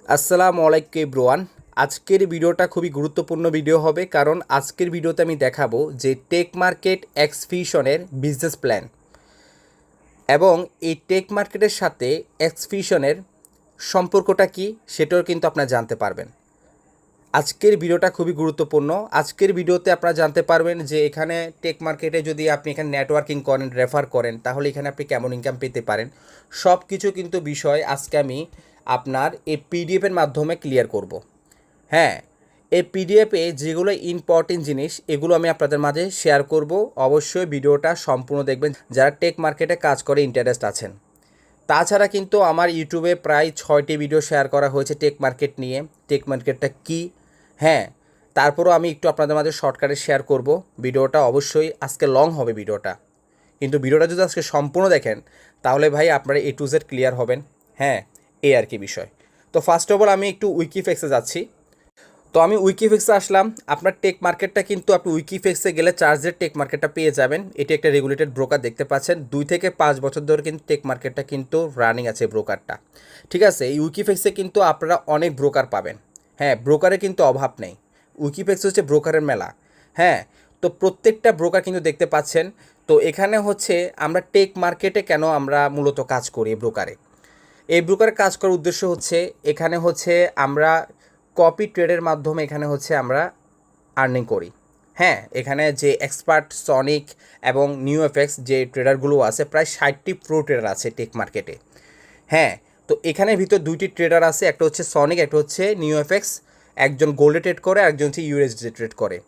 আসসালামু আলাইকুম এভরিওয়ান। আজকের ভিডিওটা খুবই গুরুত্বপূর্ণ ভিডিও হবে, কারণ আজকের ভিডিওতে আমি দেখাবো যে টেক মার্কেট এক্সফিউশনের বিজনেস প্ল্যান এবং এই টেক মার্কেটের সাথে এক্সফিউশনের সম্পর্কটা কি সেটাও কিন্তু আপনারা জানতে পারবেন। আজকের ভিডিওটা খুবই গুরুত্বপূর্ণ। আজকের ভিডিওতে আপনারা জানতে পারবেন যে এখানে টেক মার্কেটে যদি আপনি এখানে নেটওয়ার্কিং করেন, রেফার করেন, তাহলে এখানে আপনি কেমন ইনকাম পেতে পারেন, সব কিছু কিন্তু বিষয় আজকে আমি আপনার এই পিডিএফের মাধ্যমে ক্লিয়ার করব। হ্যাঁ, এই পিডিএফে যেগুলো ইম্পর্টেন্ট জিনিস এগুলো আমি আপনাদের মাঝে শেয়ার করব। অবশ্যই ভিডিওটা সম্পূর্ণ দেখবেন যারা টেক মার্কেটে কাজ করে ইন্টারেস্ট আছেন। তাছাড়া কিন্তু আমার ইউটিউবে প্রায় 6টি ভিডিও শেয়ার করা হয়েছে টেক মার্কেট নিয়ে, টেক মার্কেটটা কী। হ্যাঁ, তারপরও আমি একটু আপনাদের মাঝে শর্টকাটে শেয়ার করব। ভিডিওটা অবশ্যই আজকে লং হবে ভিডিওটা, কিন্তু ভিডিওটা যদি আজকে সম্পূর্ণ দেখেন তাহলে ভাই আপনারা এ টু জেড ক্লিয়ার হবেন। হ্যাঁ, এই আর কি বিষয়। তো ফার্স্ট অফ অল আমি একটু উইকিফেক্সে যাচ্ছি। তো আমি উইকিফিক্সে আসলাম। আপনার টেক মার্কেটটা কিন্তু আপনি উইকিফিক্সে গেলে চার্জের টেক মার্কেটটা পেয়ে যাবেন। এটি একটা রেগুলেটেড ব্রোকার, দেখতে পাচ্ছেন 2 থেকে 5 বছর ধরে কিন্তু টেক মার্কেটটা কিন্তু রানিং আছে ব্রোকারটা। ঠিক আছে, এই উইকিফিক্সে কিন্তু আপনারা অনেক ব্রোকার পাবেন। হ্যাঁ, ব্রোকারের কিন্তু অভাব নেই। উইকিফিক্স হচ্ছে ব্রোকারের মেলা। হ্যাঁ, তো প্রত্যেকটা ব্রোকার কিন্তু দেখতে পাচ্ছেন। তো এখানে হচ্ছে আমরা টেক মার্কেটে কেন আমরা মূলত কাজ করি ব্রোকারে। এই ব্রোকারে কাজ করার উদ্দেশ্য হচ্ছে এখানে হচ্ছে আমরা কপি ট্রেডের মাধ্যমে এখানে হচ্ছে আমরা আর্নিং করি। হ্যাঁ, এখানে যে এক্সপার্ট, সনিক এবং নিউ এফএক্স যে ট্রেডারগুলো আছে, প্রায় 60টি প্রো ট্রেডার আছে টেক মার্কেটে। হ্যাঁ, তো এখানে ভিতর 2টি ট্রেডার আছে, একটা হচ্ছে সনিক, একটা হচ্ছে নিউ এফএক্স। একজন গোল্ডে ট্রেড করে, একজন হচ্ছে ইউএসডি ট্রেড করে।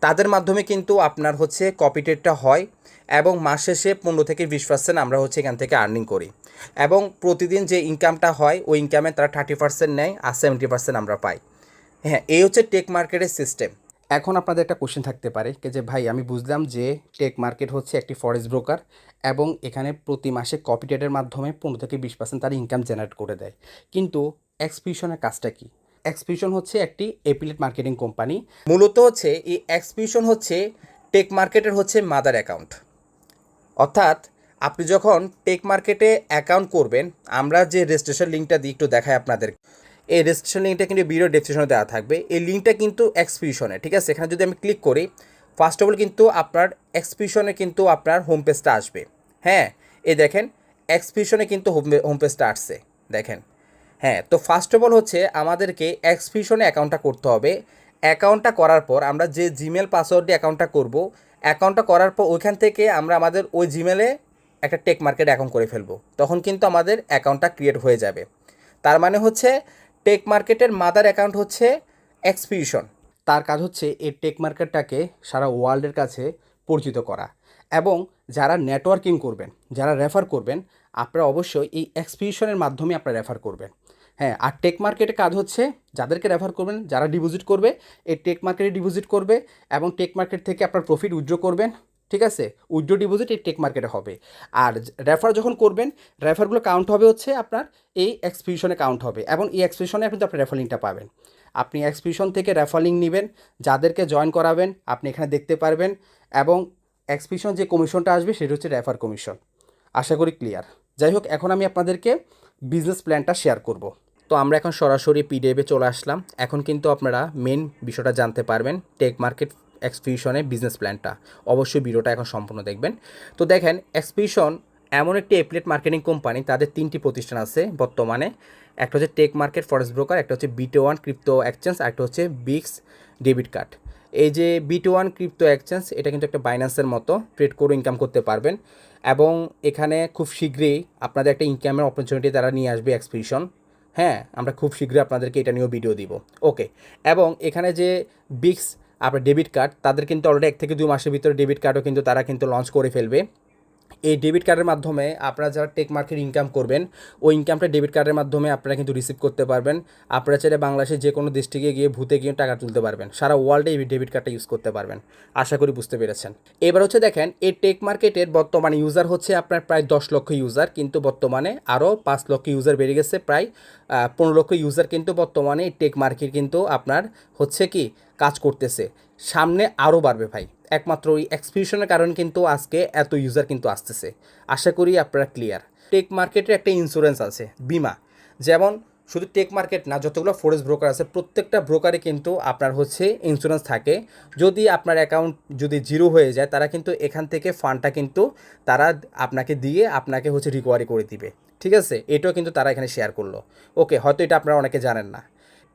তাদের মাধ্যমে কিন্তু আপনার হচ্ছে কপি ট্রেডটা হয় এবং মাস শেষে 15 থেকে 20% আমরা হচ্ছে এখান থেকে আর্নিং করি। এবং প্রতিদিন যে ইনকামটা হয় ওই ইনকামে তারা 30% নেয় আর 70% আমরা পাই। হ্যাঁ, এই হচ্ছে টেক মার্কেটের সিস্টেম। এখন আপনাদের একটা কোশ্চেন থাকতে পারে যে ভাই, আমি বুঝলাম যে টেক মার্কেট হচ্ছে একটি ফরেক্স ব্রোকার এবং এখানে প্রতি মাসে কপি ট্রেডের মাধ্যমে 15 থেকে 20% তারা ইনকাম জেনারেট করে দেয়, কিন্তু এক্সপিউশনের কাজটা কি? এক্সপিউশন হচ্ছে একটি এফিলিয়েট মার্কেটিং কোম্পানি। মূলত হচ্ছে এই এক্সপিউশন হচ্ছে টেক মার্কেটের হচ্ছে মাদার অ্যাকাউন্ট। অর্থাৎ আপনি যখন টেক মার্কেটে অ্যাকাউন্ট করবেন, আমরা যে রেজিস্ট্রেশন লিঙ্কটা দিই একটু দেখাই আপনাদের। এই রেজিস্ট্রেশন লিঙ্কটা কিন্তু ভিডিও ডেসক্রিপশনে দেওয়া থাকবে। এই লিঙ্কটা কিন্তু এক্সপিউশনে, ঠিক আছে। এখানে যদি আমি ক্লিক করি, ফার্স্ট অফ অল কিন্তু আপনার এক্সপিউশনে কিন্তু আপনার হোম পেজটা আসবে। হ্যাঁ, এই দেখেন এক্সপিউশনে কিন্তু হোম পেজটা আসছে, দেখেন। হ্যাঁ, তো ফার্স্ট অফ অল হচ্ছে আমাদেরকে এক্সপিউশনে অ্যাকাউন্টটা করতে হবে। অ্যাকাউন্টটা করার পর আমরা যে জিমেল পাসওয়ার্ড দিয়ে অ্যাকাউন্টটা করব, অ্যাকাউন্টটা করার পর ওইখান থেকে আমরা আমাদের ওই জিমেলে একটা টেক মার্কেট অ্যাকাউন্ট করে ফেলবো, তখন কিন্তু আমাদের অ্যাকাউন্টটা ক্রিয়েট হয়ে যাবে। তার মানে হচ্ছে টেক মার্কেটের মাদার অ্যাকাউন্ট হচ্ছে এক্সপিউশন। তার কাজ হচ্ছে এই টেক মার্কেটটাকে সারা ওয়ার্ল্ডের কাছে পরিচিত করা। এবং যারা নেটওয়ার্কিং করবেন, যারা রেফার করবেন, আপনারা অবশ্যই এই এক্সপিউশনের মাধ্যমে আপনারা রেফার করবেন। হ্যাঁ, আর টেক মার্কেটের কাজ হচ্ছে যাদেরকে রেফার করবেন, যারা ডিপোজিট করবে এই টেক মার্কেটে ডিপোজিট করবে এবং টেক মার্কেট থেকে আপনার প্রফিট উইথড্র করবেন। ঠিক আছে, উইথড্র ডিপোজিট এই টেক মার্কেটে হবে। আর রেফার যখন করবেন, রেফারগুলো কাউন্ট হবে হচ্ছে আপনার এই এক্সপিউশনে কাউন্ট হবে এবং এই এক্সপিউশনে কিন্তু আপনি রেফার লিঙ্কটা পাবেন। আপনি এক্সপিউশন থেকে রেফার লিঙ্ক নেবেন, যাদেরকে জয়েন করাবেন আপনি এখানে দেখতে পারবেন। এবং এক্সপিউশন যে কমিশনটা আসবে সেটা হচ্ছে রেফার কমিশন। আশা করি ক্লিয়ার। যাই হোক, এখন আমি আপনাদেরকে বিজনেস প্ল্যানটা শেয়ার করব। তো আমরা এখন সরাসরি পিডিএফে চলে আসলাম। এখন কিন্তু আপনারা মেন বিষয়টা জানতে পারবেন, টেক মার্কেট এক্সপিউশনের বিজনেস প্ল্যানটা। অবশ্যই ভিডিওটা এখন সম্পূর্ণ দেখবেন। তো দেখেন, এক্সপিউশন এমন একটি এফিলিয়েট মার্কেটিং কোম্পানি, তাদের 3টি প্রতিষ্ঠান আছে বর্তমানে। একটা হচ্ছে টেক মার্কেট ফরেক্স ব্রোকার, একটা হচ্ছে বিটো1 ক্রিপ্টো এক্সচেঞ্জ, আর একটা হচ্ছে বিক্স ডেবিট কার্ড। এই যে বিটো1 ক্রিপ্টো এক্সচেঞ্জ, এটা কিন্তু একটা বাইন্যান্সের মতো, ট্রেড করে ইনকাম করতে পারবেন। এবং এখানে খুব শীঘ্রই আপনাদের একটা ইনকামের অপরচুনিটি তারা নিয়ে আসবে এক্সপিউশন। হ্যাঁ, আমরা খুব শীঘ্রই আপনাদেরকে এটা নিয়েও ভিডিও দিব। ওকে, এবং এখানে যে বিক্স আপনার ডেবিট কার্ড, তাদের কিন্তু অলরেডি 1 থেকে 2 মাসের ভিতরে ডেবিট কার্ডও কিন্তু তারা কিন্তু লঞ্চ করে ফেলবে। এই ডেবিট কার্ডের মাধ্যমে আপনারা যারা টেক মার্কেট ইনকাম করবেন, ওই ইনকামটা ডেবিট কার্ডের মাধ্যমে আপনারা কিন্তু রিসিভ করতে পারবেন। আপনারা চাইলে বাংলাদেশের যে কোনো দেশ থেকে গিয়ে ভূতে গিয়ে টাকা তুলতে পারবেন, সারা ওয়ার্ল্ডে এই ডেবিট কার্ডটা ইউজ করতে পারবেন। আশা করি বুঝতে পেরেছেন। এবার হচ্ছে দেখেন, এই টেক মার্কেটের বর্তমানে ইউজার হচ্ছে আপনার প্রায় 10 লক্ষ ইউজার, কিন্তু বর্তমানে আরও 5 লক্ষ ইউজার বেড়ে গেছে, প্রায় 15 লক্ষ ইউজার কিন্তু বর্তমানে এই টেক মার্কেট কিন্তু আপনার হচ্ছে কি কাজ করতেছে। সামনে আরও বাড়বে ভাই, একমাত্র ওই এক্সপিউশনের কারণে কিন্তু আজকে এত ইউজার কিন্তু আসতেছে। আশা করি আপনারা ক্লিয়ার। টেক মার্কেটের একটা ইন্স্যুরেন্স আছে, বিমা। যেমন শুধু টেক মার্কেট না, যতগুলো ফরেক্স ব্রোকার আছে প্রত্যেকটা ব্রোকারে কিন্তু আপনার হচ্ছে ইন্স্যুরেন্স থাকে। যদি আপনার অ্যাকাউন্ট যদি জিরো হয়ে যায়, তারা কিন্তু এখান থেকে ফান্ডটা কিন্তু তারা আপনাকে দিয়ে আপনাকে হচ্ছে রিকভারি করে দিবে। ঠিক আছে, এটাও কিন্তু তারা এখানে শেয়ার করলো। ওকে, হয়তো এটা আপনারা অনেকে জানেন না।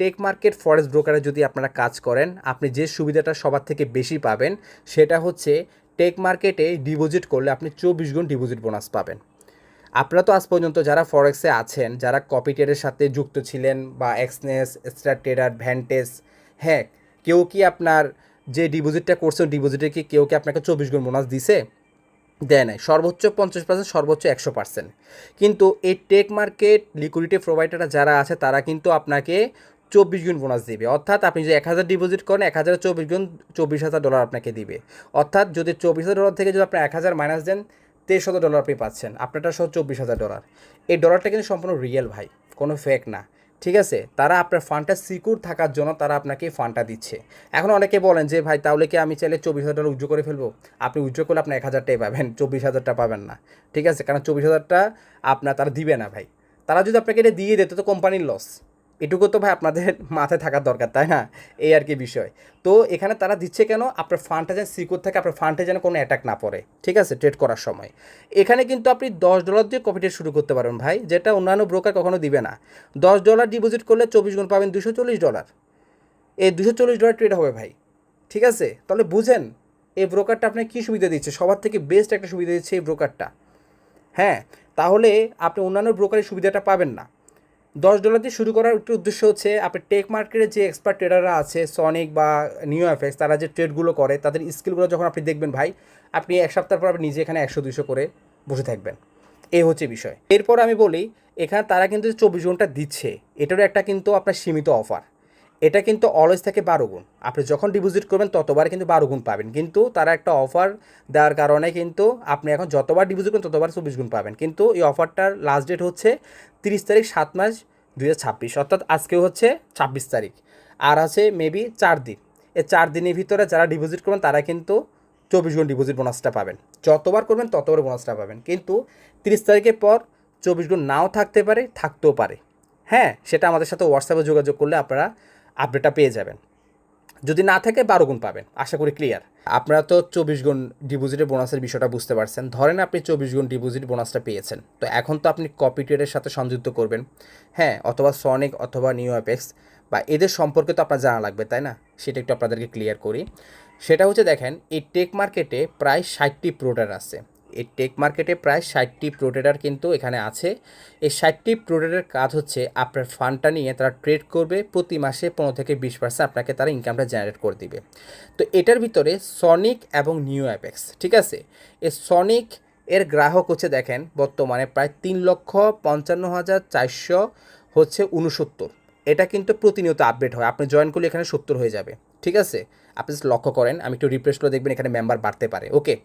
টেক মার্কেট ফরেক্স ব্রোকারে যদি আপনারা কাজ করেন, আপনি যে সুবিধাটা সবার থেকে বেশি পাবেন সেটা হচ্ছে টেক মার্কেটে ডিপোজিট করলে আপনি 24 গুণ ডিপোজিট বোনাস পাবেন। আপনারা তো আজ পর্যন্ত যারা ফরেক্সে আছেন, যারা কপি ট্রেডের সাথে যুক্ত ছিলেন বা এক্সনেস, স্টার ট্রেডার, ভ্যান্টেজ, হ্যাঁ, কেউ কি আপনার যে ডিপোজিটটা করছে ডিপোজিটে কি কেউ কি আপনাকে 24 গুণ বোনাস দিছে? দেয় নাই। সর্বোচ্চ 50%, সর্বোচ্চ 100%। কিন্তু এই টেক মার্কেট লিকুইডিটি প্রোভাইডাররা যারা আছে তারা কিন্তু আপনাকে 24 গুণ বোনাস দিবে। অর্থাৎ আপনি যদি 1000 ডিপোজিট করেন, 1000 24 গুণ $24,000 আপনাকে দিবে। অর্থাৎ যদি $24,000 থেকে যদি আপনি 1000 মাইনাস দেন, $23,000 আপনি পাচ্ছেন, আপনারটা সহ $24,000। এই ডলারটা কিন্তু সম্পূর্ণ রিয়েল ভাই, কোনো ফেক না। ঠিক আছে, তারা আপনার ফান্ডটা সিকিউর থাকার জন্য তারা আপনাকে ফান্ডটা দিচ্ছে। এখন অনেকে বলেন যে ভাই তাহলে কি আমি চাইলে $24,000 উইথড্র করে ফেলবো? আপনি উইথড্র করলে আপনি 1000টাই পাবেন, 24,000টা পাবেন না। ঠিক আছে, কারণ 24,000টা আপনার তারা দিবে না ভাই। তারা যদি আপনাকে এটা দিয়ে দিত তো কোম্পানির লস। এটুকু তো ভাই আপনাদের মাথায় থাকার দরকার, তাই না? এই আর কি বিষয়। তো এখানে তারা দিচ্ছে কেন? আপনার ফান্ডটা যেন সিকিউর থাকে, আপনার ফান্ডে যেন কোনো অ্যাটাক না পড়ে। ঠিক আছে, ট্রেড করার সময় এখানে কিন্তু আপনি $10 দিয়ে কপি ট্রেড শুরু করতে পারেন ভাই, যেটা অন্যান্য ব্রোকার কখনো দিবে না। $10 ডিপোজিট করলে 24 গুণ পাবেন $240। এই $240 ট্রেড হবে ভাই। ঠিক আছে, তাহলে বুঝেন এই ব্রোকারটা আপনাকে কী সুবিধা দিচ্ছে। সবার থেকে বেস্ট একটা সুবিধা দিচ্ছে এই ব্রোকারটা। হ্যাঁ, তাহলে আপনি অন্যান্য ব্রোকারের সুবিধাটা পাবেন না। $10 দিয়ে শুরু করার একটু উদ্দেশ্য হচ্ছে আপনি টেক মার্কেটের যে এক্সপার্ট ট্রেডাররা আছে, সনিক বা নিউ এফএক্স, তারা যে ট্রেডগুলো করে তাদের স্কিলগুলো যখন আপনি দেখবেন ভাই, আপনি এক সপ্তাহ পর আপনি নিজে এখানে 100-200 করে বসে থাকবেন। এই হচ্ছে বিষয়। এরপর আমি বলি, এখানে তারা কিন্তু 24 ঘন্টা দিচ্ছে, এটারও একটা কিন্তু আপনার সীমিত অফার। এটা কিন্তু অলওয়েজ থাকে 12 গুণ। আপনি যখন ডিপোজিট করবেন ততবার কিন্তু 12 গুণ পাবেন, কিন্তু তারা একটা অফার দেওয়ার কারণে কিন্তু আপনি এখন যতবার ডিপোজিট করবেন ততবার 24 গুণ পাবেন। কিন্তু এই অফারটার লাস্ট ডেট হচ্ছে 30 তারিখ 7 মাস 2026, অর্থাৎ আজকে হচ্ছে 26 তারিখ, আর আছে মেবি 4 দিন। এই 4 দিনের ভিতরে যারা ডিপোজিট করবেন তারা কিন্তু 24 গুণ ডিপোজিট বোনাসটা পাবেন। যতবার করবেন ততবার বোনাসটা পাবেন, কিন্তু 30 তারিখের পর 24 গুণ নাও থাকতে পারে, থাকতেও পারে। হ্যাঁ, সেটা আমাদের সাথে হোয়াটসঅ্যাপে যোগাযোগ করলে আপনারা আপডেটটা পেয়ে যাবেন। যদি না থাকে 12 গুণ পাবেন, আশা করি ক্লিয়ার। আপনারা তো 24 গুণ ডিপোজিটের বোনাসের বিষয়টা বুঝতে পারছেন। ধরেন আপনি 24 গুণ ডিপোজিট বোনাসটা পেয়েছেন, তো এখন তো আপনি কপি ট্রেডের সাথে সংযুক্ত করবেন, হ্যাঁ, অথবা সনিক অথবা নিউ অ্যাপেক্স, বা এদের সম্পর্কে তো আপনার জানা লাগবে, তাই না? সেটা একটু আপনাদেরকে ক্লিয়ার করি। সেটা হচ্ছে, দেখেন এই টেক মার্কেটে প্রায় 60টি প্রোডাক্ট আছে। এই টেক মার্কেটে প্রায় 60টি প্রোডাক্টার কিন্তু এখানে আছে। এই 60টি প্রোডাক্টের কাজ হচ্ছে আপনার ফান্ডটা নিয়ে তারা ট্রেড করবে, প্রতি মাসে 15 থেকে 20% আপনাকে তারা ইনকামটা জেনারেট করে দিবে। তো এটার ভিতরে সনিক এবং নিউ অ্যাপেক্স, ঠিক আছে, এই সনিক এর গ্রাহক হচ্ছে দেখেন বর্তমানে প্রায় 3,55,400 হচ্ছে 69। এটা কিন্তু প্রতিনিয়ত আপডেট হয়, আপনি জয়েন করলে এখানে 70 হয়ে যাবে। ঠিক আছে, আপনি লক্ষ্য করেন, আমি একটু রিফ্রেশ করে দেখবেন, এখানে মেম্বার বাড়তে পারে। ওকে,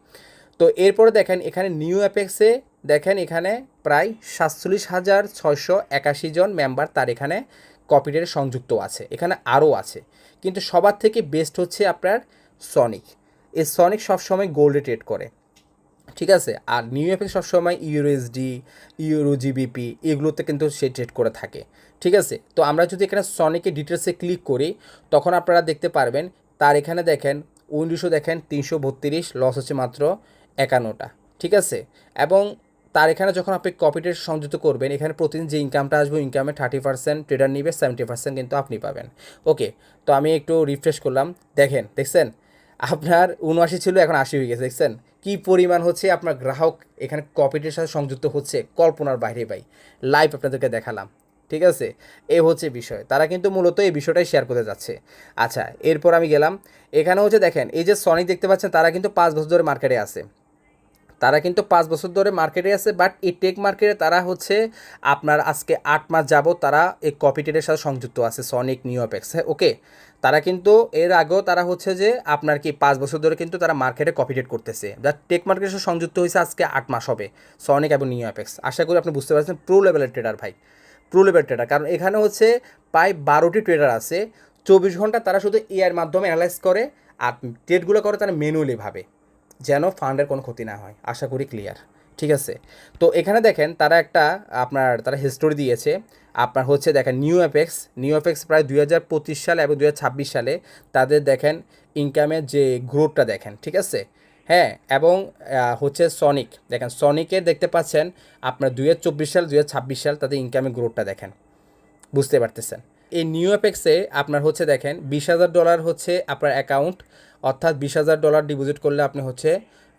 তো এরপরে দেখেন এখানে নিউ অ্যাপেক্সে দেখেন এখানে প্রায় 47,681 জন মেম্বার তার এখানে কপিরাইটে সংযুক্ত আছে। এখানে আরও আছে, কিন্তু সবার থেকে বেস্ট হচ্ছে আপনার সনিক। এই সনিক সবসময় গোল্ডে ট্রেড করে। ঠিক আছে, আর নিউ অ্যাপেক্স সবসময় ইউরোএসডি, ইউরো জিবিপি এগুলোতে কিন্তু সে ট্রেড করে থাকে। ঠিক আছে, তো আমরা যদি এখানে সনিকের ডিটেলসে ক্লিক করি তখন আপনারা দেখতে পারবেন তার এখানে দেখেন উইন্ডোজও দেখেন 332, লস হচ্ছে মাত্র 51টা। ঠিক আছে, এবং তার এখানে যখন আপনি কপিটেড সংযুক্ত করবেন, এখানে প্রতিদিন যে ইনকামটা আসবে ইনকামে 30% ট্রেডার নিবে, 70% কিন্তু আপনি পাবেন। ওকে, তো আমি একটু রিফ্রেশ করলাম, দেখছেন আপনার 79 ছিল, এখন 80 হয়ে গেছে। দেখছেন কী পরিমাণ হচ্ছে আপনার গ্রাহক এখানে কপিটের সাথে সংযুক্ত হচ্ছে, কল্পনার বাইরে ভাই। লাইভ আপনাদেরকে দেখালাম। ঠিক আছে, এ হচ্ছে বিষয়, তারা কিন্তু মূলত এই বিষয়টাই শেয়ার করতে যাচ্ছে। আচ্ছা, এরপর আমি গেলাম, এখানে হচ্ছে দেখেন এই যে সনিক দেখতে পাচ্ছেন, তারা কিন্তু 5 বছর ধরে মার্কেটে আছে। তারা কিন্তু 5 বছর ধরে মার্কেটে আছে, বাট এই টেক মার্কেটে তারা হচ্ছে আপনার আজকে 8 মাস যাবত তারা এই কপি ট্রেডের সাথে সংযুক্ত আছে, সনিক, নিউ অ্যাপেক্স। ওকে, তারা কিন্তু এর আগেও তারা হচ্ছে যে আপনার কি 5 বছর ধরে কিন্তু তারা মার্কেটে কপি ট্রেড করতেছে। যার টেক মার্কেটের সাথে সংযুক্ত হয়েছে আজকে 8 মাস হবে সনিক এবং নিউ অ্যাপেক্স। আশা করি আপনি বুঝতে পারছেন প্রো লেভেলের ট্রেডার ভাই, প্রো লেভেল ট্রেডার। কারণ এখানে হচ্ছে প্রায় 12টি ট্রেডার আছে, 24 ঘন্টা তারা শুধু এআইয়ের মাধ্যমে অ্যানালাইজ করে, আর ট্রেডগুলো করে তারা ম্যানুয়ালি ভাবে যেন ফান্ডের কোনো ক্ষতি না হয়। আশা করি ক্লিয়ার। ঠিক আছে। তো এখানে দেখেন তারা একটা তারা হিস্টোরি দিয়েছে আপনার হচ্ছে দেখেন নিউ অ্যাপেক্স প্রায় 2025 সালে এবং 2026 সালে তাদের দেখেন ইনকামের যে গ্রোথটা দেখেন, ঠিক আছে। হ্যাঁ, এবং হচ্ছে সনিক দেখেন, সনিকের দেখতে পাচ্ছেন আপনার 2024 সাল 2026 সাল তাদের ইনকামের গ্রোথটা দেখেন, বুঝতে পারতেছেন। এই নিউ অ্যাপেক্সে আপনার হচ্ছে দেখেন $20,000 হচ্ছে আপনার অ্যাকাউন্ট, অর্থাৎ $20,000 ডিপোজিট করলে আপনি হচ্ছে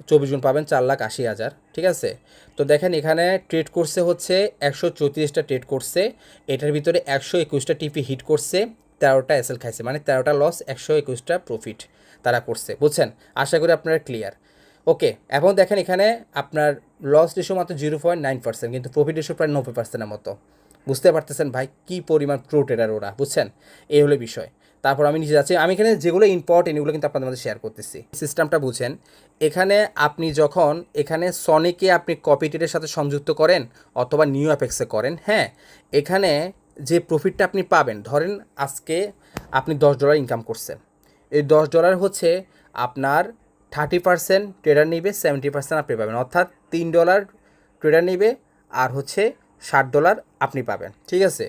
24 গুণ পাবেন 4,80,000, ঠিক আছে। তো দেখেন এখানে ট্রেড করছে হচ্ছে 134টা ট্রেড করছে, এটার ভিতরে 121টা টিপি হিট করছে, 13টা এসএল খাইছে, মানে 13টা লস 121টা প্রফিট তারা করছে, বুঝছেন। আশা করি আপনারা ক্লিয়ার। ওকে, এখন দেখেন এখানে আপনার লস রেশিও মাত্র 0.9%, কিন্তু প্রফিট রেশিও প্রায় 90%-এর মতো। বুঝতে পারতেছেন ভাই কী পরিমাণ প্রো ট্রেডার ওরা, বুঝছেন। এই হলো বিষয়। তারপর আমি নিচে যাচ্ছি, আমি এখানে যেগুলো ইম্পর্টেন্ট এগুলো কিন্তু আপনাদের মধ্যে শেয়ার করতেছি। সিস্টেমটা বুঝেন, এখানে আপনি যখন এখানে সনিকে আপনি কপি ট্রেডের সাথে সংযুক্ত করেন অথবা নিউ অ্যাপেক্সে করেন, হ্যাঁ, এখানে যে প্রফিটটা আপনি পাবেন, ধরেন আজকে আপনি $10 ইনকাম করছেন, এই $10 হচ্ছে আপনার 30% ট্রেডার নিবে, 70% আপনি পাবেন, অর্থাৎ $3 ট্রেডার নিবে আর হচ্ছে $60 আপনি পাবেন, ঠিক আছে।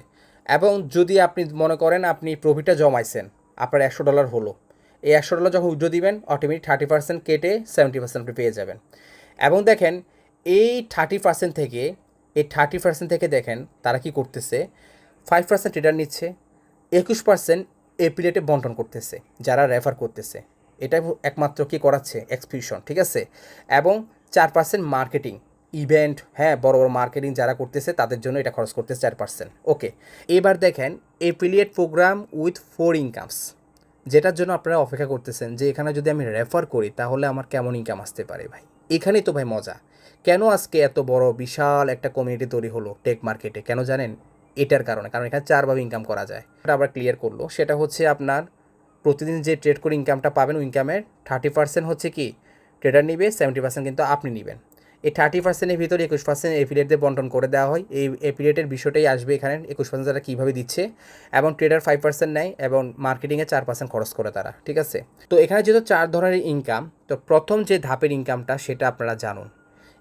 এবং যদি আপনি মনে করেন আপনি প্রফিটটা জমাইছেন, আপনার $100 হলো, এই $100 যখন উইথড্র দিবেন অটোমেটিক 30% কেটে 70% আপনি পেয়ে যাবেন। এবং দেখেন এই 30% থেকে দেখেন তারা কি করতেছে, 5% ট্রেডার নিচ্ছে, 21% এফিলিয়েটে বন্টন করতেছে যারা রেফার করতেছে, এটা একমাত্র কি করাচ্ছে এক্সপিউশন, ঠিক আছে। এবং 4% মার্কেটিং ইভেন্ট, হ্যাঁ, বড় বড় মার্কেটিং যারা করতেছে তাদের জন্য এটা খরচ করতেছে 4%। ওকে, এবার দেখেন এফিলিয়েট প্রোগ্রাম উইথ 4 ইনকামস, যেটার জন্য আপনারা অপেক্ষা করতেছেন যে এখানে যদি আমি রেফার করি তাহলে আমার কেমন ইনকাম আসতে পারে ভাই। এখানেই তো ভাই মজা। কেন আজকে এত বড় বিশাল একটা কমিউনিটি তৈরি হলো টেক মার্কেটে, কেন জানেন? এটার কারণে, কারণ এখানে 4ভাবে ইনকাম করা যায়। এটা আবার ক্লিয়ার করলো, সেটা হচ্ছে আপনার প্রতিদিন যে ট্রেড করে ইনকামটা পাবেন, ওই ইনকামের 30% হচ্ছে কি ট্রেডার নিবে, 70% কিন্তু আপনি নেবেন। এই 30%-এর ভিতরে 21% এফিলিয়েটদের বন্টন করে দেওয়া হয়। এই এফিলিয়েটের বিষয়টাই আসবে এখানে, 21% তারা কীভাবে দিচ্ছে, এবং ট্রেডার 5% নেয় এবং মার্কেটিংয়ে 4% খরচ করে তারা, ঠিক আছে। তো এখানে যেহেতু 4 ধরনের ইনকাম, তো প্রথম যে ধাপের ইনকামটা সেটা আপনারা জানুন।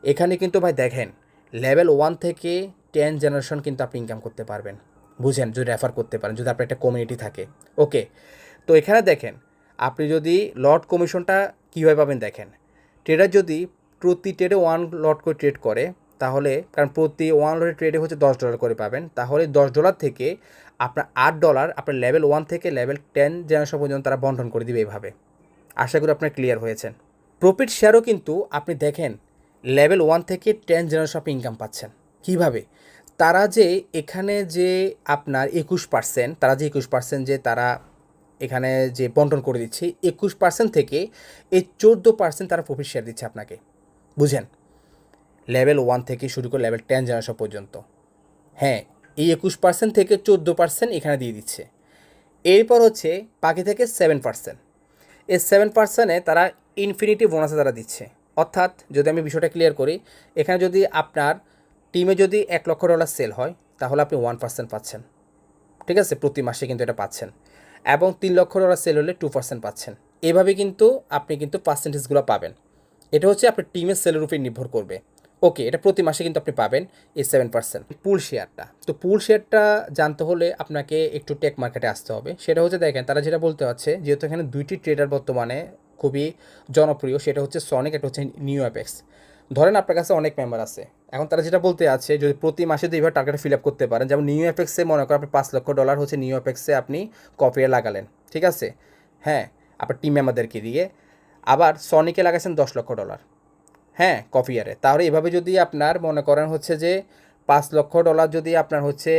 এখানে কিন্তু ভাই দেখেন লেভেল 1 থেকে 10 জেনারেশন কিন্তু আপনি ইনকাম করতে পারবেন, বুঝেন, যদি রেফার করতে পারেন, যদি আপনার একটা কমিউনিটি থাকে। ওকে, তো এখানে দেখেন আপনি যদি লট কমিশনটা কীভাবে পাবেন দেখেন, ট্রেডার যদি প্রতি ট্রেডে 1 লট করে ট্রেড করে, তাহলে কারণ প্রতি 1 লটের ট্রেডে হচ্ছে $10 করে পাবেন, তাহলে $10 থেকে আপনার $8 আপনার লেভেল 1 থেকে লেভেল 10 জেনারেশন পর্যন্ত তারা বন্টন করে দিবে এইভাবে। আশা করি আপনার ক্লিয়ার হয়েছেন। প্রফিট শেয়ারও কিন্তু আপনি দেখেন লেভেল 1 থেকে 10 জেনারেশন আপনি ইনকাম পাচ্ছেন কীভাবে। তারা যে এখানে যে আপনার 21%, তারা যে 21% যে তারা এখানে যে বন্টন করে দিচ্ছে, 21% থেকে এই 14% তারা প্রফিট শেয়ার দিচ্ছে আপনাকে, বুঝেন, লেভেল 1 থেকে শুরু করে লেভেল 10 জেনারেশন পর্যন্ত। হ্যাঁ, এই 21% থেকে 14% এখানে দিয়ে দিচ্ছে। এরপর হচ্ছে বাকি থেকে 7%, এই 7%-এ তারা ইনফিনিটি বোনাসে তারা দিচ্ছে। অর্থাৎ যদি আমি বিষয়টা ক্লিয়ার করি, এখানে যদি আপনার টিমে যদি $1,00,000 সেল হয় তাহলে আপনি 1% পাচ্ছেন, ঠিক আছে, প্রতি মাসে কিন্তু এটা পাচ্ছেন। এবং $3,00,000 সেল হলে 2% পাচ্ছেন। এভাবে কিন্তু আপনি কিন্তু পার্সেন্টেজগুলো পাবেন। এটা হচ্ছে আপনার টিমের সেলের উপর নির্ভর করবে। ওকে, এটা প্রতি মাসে কিন্তু আপনি পাবেন এই 7%। পুল শেয়ারটা, তো পুল শেয়ারটা জানতে হলে আপনাকে একটু টেক মার্কেটে আসতে হবে। সেটা হচ্ছে দেখেন তারা যেটা বলতে হচ্ছে, যেহেতু এখানে 2টি ট্রেডার বর্তমানে খুবই জনপ্রিয়, সেটা হচ্ছে সনিক, এটা হচ্ছে নিউ অ্যাপেক্স। ধরেন আপনার কাছে অনেক মেম্বার আছে, এখন তারা যেটা বলতে আছে যদি প্রতি মাসে যদি এইভাবে টার্গেট ফিল আপ করতে পারেন, যেমন নিউ অ্যাপেক্সে মনে করেন আপনি $5,00,000 হচ্ছে নিউ অ্যাপেক্সে আপনি কপিয়ে লাগালেন, ঠিক আছে, হ্যাঁ, আপনার টিম মেম্বারদেরকে দিয়ে। আবার সনিকে লাগাইছেন $10,00,000, হ্যাঁ, কপিয়ারে। তাহলে এভাবে যদি আপনার মনে করেন হচ্ছে যে $5,00,000 যদি আপনার হচ্ছে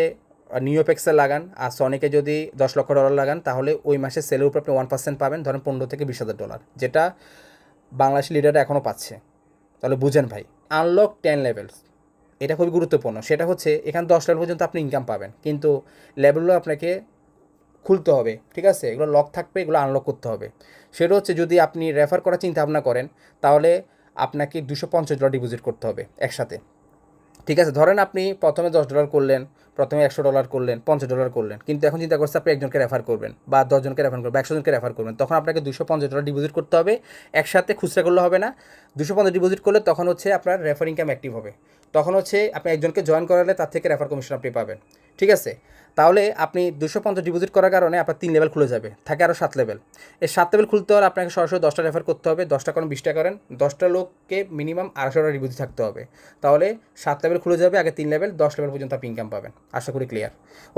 নিউ অ্যাপেক্সে লাগান আর সনিকে যদি $10,00,000 লাগান, তাহলে ওই মাসে সেলের উপর আপনি 1% পাবেন, ধরেন $15,000 থেকে $20,000, যেটা বাংলাদেশি লিডাররা এখনও পাচ্ছে। তাহলে বুঝেন ভাই, আনলক 10 লেভেলস, এটা খুবই গুরুত্বপূর্ণ। সেটা হচ্ছে এখানে 10 লেভেল পর্যন্ত আপনি ইনকাম পাবেন, কিন্তু লেভেলগুলো আপনাকে খুলতে হবে, ঠিক আছে, এগুলো লক থাকবে, এগুলো আনলক করতে হবে। সেটা হচ্ছে যদি আপনি রেফার করার চিন্তা ভাবনা করেন, তাহলে আপনাকে $250 ডিপোজিট করতে হবে একসাথে, ঠিক আছে, ধরেন আপনি প্রথমে $10 করলেন, প্রথমে $100 করলেন, $50 করলেন, কিন্তু এখন চিন্তা করছে আপনি একজনকে রেফার করবেন বা 10 জনকে রেফার করবেন বা 100 জনকে রেফার করবেন, তখন আপনাকে $250 ডিপোজিট করতে হবে। একসাথে খুচরা করলে হবে না, 250 ডিপোজিট করলে তখন হচ্ছে আপনার রেফার ইনকাম অ্যাক্টিভ হবে। তখন হচ্ছে আপনি একজনকে জয়েন করালে তার থেকে রেফার কমিশন আপনি পাবেন। ঠিক আছে, তাহলে আপনি 250 ডিপোজিট করার কারণে আপনার 3 লেভেল খুলে যাবে, থাকে আরও 7 লেভেল। এই 7 লেভেল খুলতে হলে আপনাকে সরাসরি 10টা রেফার করতে হবে, 10টা করেন 20টা করেন, 10টা লোককে মিনিমাম $250 ডিপোজিট থাকতে হবে। তাহলে 7 লেভেল খুলে যাবে, আগে 3 লেভেল, 10 লেভেল পর্যন্ত আপনি ইনকাম পাবেন। আশা করি ক্লিয়ার।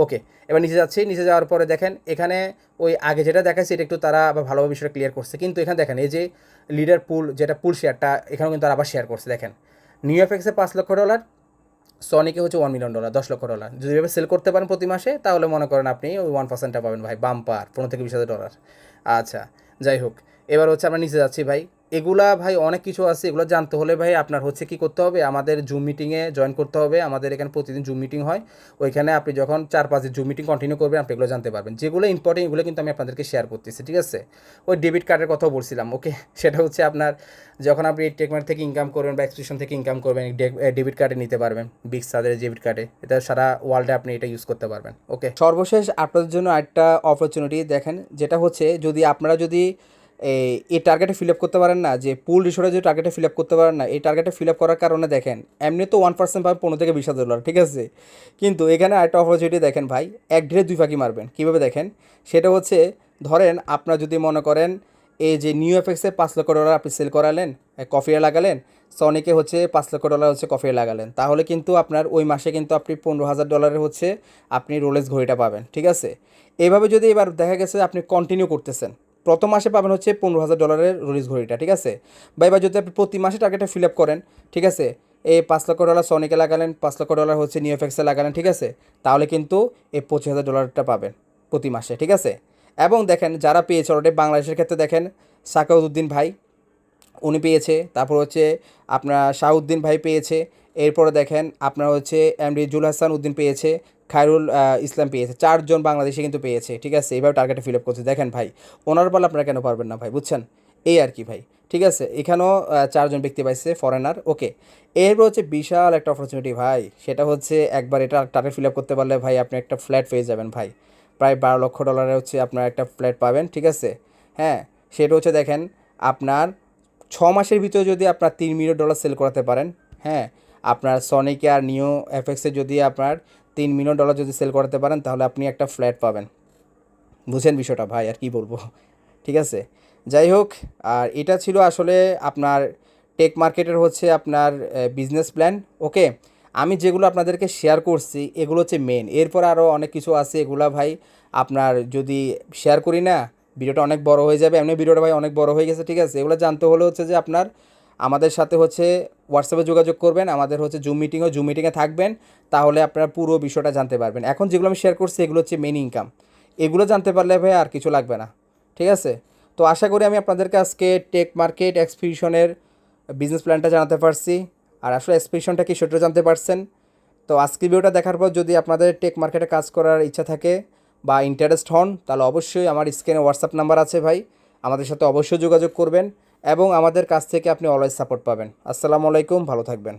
ওকে, এবার নিচে যাচ্ছি। নিচে যাওয়ার পরে দেখেন এখানে ওই আগে যেটা দেখাচ্ছি এটা একটু তারা আবার ভালোভাবে বিষয়টা ক্লিয়ার করছে, কিন্তু এখানে দেখেন এই যে লিডার পুল, যেটা পুল শেয়ারটা, এখানেও কিন্তু তারা আবার শেয়ার করছে। দেখেন নিউ এফএক্সে $5 লক্ষ, সনিকে হচ্ছে $1 মিলিয়ন, $10 লক্ষ। যদি এভাবে সেল করতে পারেন প্রতি মাসে, তাহলে মনে করেন আপনি ওই 1%টা পাবেন ভাই, বাম্পার, 15 থেকে $20,000। আচ্ছা, যাই হোক, এবার হচ্ছে আমরা নিচে যাচ্ছি ভাই। এগুলা ভাই অনেক কিছু আছে, এগুলো জানতে হলে ভাই আপনার হচ্ছে কী করতে হবে, আমাদের জুম মিটিংয়ে জয়েন করতে হবে। আমাদের এখানে প্রতিদিন জুম মিটিং হয়, ওইখানে আপনি যখন 4-5 দিন জুম মিটিং কন্টিনিউ করবেন, আপনি এগুলো জানতে পারবেন। যেগুলো ইম্পর্টেন্ট এগুলো কিন্তু আমি আপনাদেরকে শেয়ার করতেছি। ঠিক আছে, ওই ডেবিট কার্ডের কথাও বলছিলাম। ওকে, সেটা হচ্ছে আপনার যখন আপনি টেকমার্ক থেকে ইনকাম করবেন বা এক্সপ্রেশন থেকে ইনকাম করবেন, ডেবিট কার্ডে নিতে পারবেন, বিগ সাদের ডেবিট কার্ডে, এটা সারা ওয়ার্ল্ডে আপনি এটা ইউজ করতে পারবেন। ওকে, সর্বশেষ আপনাদের জন্য একটা অপরচুনিটি দেখেন, যেটা হচ্ছে যদি আপনারা যদি এই টার্গেটে ফিল আপ করতে পারেন না, যে পুল রিসোর্টে যে টার্গেটে ফিল আপ করতে পারেন না, এই টার্গেটে ফিল আপ করার কারণে দেখেন এমনি তো 1% পাবে $15 থেকে $20,000। ঠিক আছে, কিন্তু এখানে আরেকটা অপরচুনিটি দেখেন ভাই, এক ঢিলে 2 পাখি মারবেন। কীভাবে দেখেন, সেটা হচ্ছে ধরেন আপনার যদি মনে করেন এই যে নিউ এফএক্সে $5 লক্ষ আপনি সেল করালেন, কফিয়ে লাগালেন, সনিকে হচ্ছে $5 লক্ষ হচ্ছে কফিয়ে লাগালেন, তাহলে কিন্তু আপনার ওই মাসে কিন্তু আপনি $15,000 হচ্ছে আপনি রোলেক্স ঘড়িটা পাবেন। ঠিক আছে, এইভাবে যদি এবার দেখা গেছে আপনি কন্টিনিউ করতেছেন, প্রথম মাসে পাবেন হচ্ছে $15,000 রোলেক্স ঘড়িটা। ঠিক আছে, বা এবার যদি আপনি প্রতি মাসে টার্গেটটা ফিল আপ করেন, ঠিক আছে, এই $5 লক্ষ সনিকে লাগালেন, $5 লক্ষ হচ্ছে নিউ এফএক্সে লাগালেন, ঠিক আছে, তাহলে কিন্তু এই $25,000টা পাবেন প্রতি মাসে। ঠিক আছে, এবং দেখেন যারা পেয়েছে অলরেডি, বাংলাদেশের ক্ষেত্রে দেখেন সাকাউদ্দিন ভাই উনি পেয়েছে, তারপর হচ্ছে আপনার শাহউদ্দিন ভাই পেয়েছে, এরপরে দেখেন আপনার হচ্ছে এমডি জুল হাসান উদ্দিন পেয়েছে, খায়রুল ইসলাম পেয়েছে, 4জন বাংলাদেশে কিন্তু পেয়েছে। ঠিক আছে, এইভাবে টার্গেটে ফিল আপ করছে। দেখেন ভাই, ওনার বল আপনারা কেন পারবেন না ভাই, বুঝছেন, এই আর কি ভাই। ঠিক আছে, এখানেও 4জন ব্যক্তি পাইছে ফরেনার। ওকে, এরপর হচ্ছে বিশাল একটা অপরচুনিটি ভাই, সেটা হচ্ছে একবার এটা টার্গেট ফিল আপ করতে পারলে ভাই আপনি একটা ফ্ল্যাট পেয়ে যাবেন ভাই, প্রায় $12 লক্ষ হচ্ছে আপনার একটা ফ্ল্যাট পাবেন। ঠিক আছে, হ্যাঁ, সেটা হচ্ছে দেখেন আপনার 6 মাসের ভিতরে যদি আপনার $3 মিলিয়ন সেল করাতে পারেন, হ্যাঁ, আপনার সনিকে আর নিউ এফএক্সে যদি আপনার $3 মিলিয়ন যদি সেল করাতে পারেন, তাহলে আপনি একটা ফ্ল্যাট পাবেন। বুঝছেন বিষয়টা ভাই, আর কি বলবো। ঠিক আছে, যাই হোক, আর এটা ছিল আসলে আপনার টেক মার্কেটের হচ্ছে আপনার বিজনেস প্ল্যান। ওকে, আমি যেগুলো আপনাদেরকে শেয়ার করছি এগুলো হচ্ছে মেন, এরপর আরও অনেক কিছু আছে, এগুলা ভাই আপনার যদি শেয়ার করি না ভিডিওটা অনেক বড় হয়ে যাবে, এমনি ভিডিওটা ভাই অনেক বড় হয়ে গেছে। ঠিক আছে, এগুলো জানতে হলে হচ্ছে যে আপনার আমাদের সাথে হচ্ছে হোয়াটসঅ্যাপে যোগাযোগ করবেন, আমাদের হচ্ছে জুম মিটিংয়ে থাকবেন, তাহলে আপনারা পুরো বিষয়টা জানতে পারবেন। এখন যেগুলো আমি শেয়ার করছি এগুলো হচ্ছে মেন ইনকাম, এগুলো জানতে পারলে ভাই আর কিছু লাগবে না। ঠিক আছে, তো আশা করি আমি আপনাদেরকে আজকে টেক মার্কেট এক্সপিডিশনের বিজনেস প্ল্যানটা জানাতে পারছি, আর আসলে এক্সপিডিশনটা কি সেটা জানতে পারছেন। তো আজকে ভিডিওটা দেখার পর যদি আপনাদের টেক মার্কেটে কাজ করার ইচ্ছা থাকে বা ইন্টারেস্ট হন, তাহলে অবশ্যই আমার স্ক্রিনে হোয়াটসঅ্যাপ নাম্বার আছে ভাই, আমাদের সাথে অবশ্যই যোগাযোগ করবেন এবং আমাদের কাছ থেকে আপনি অলওয়েজ সাপোর্ট পাবেন। আসসালামু আলাইকুম, ভালো থাকবেন।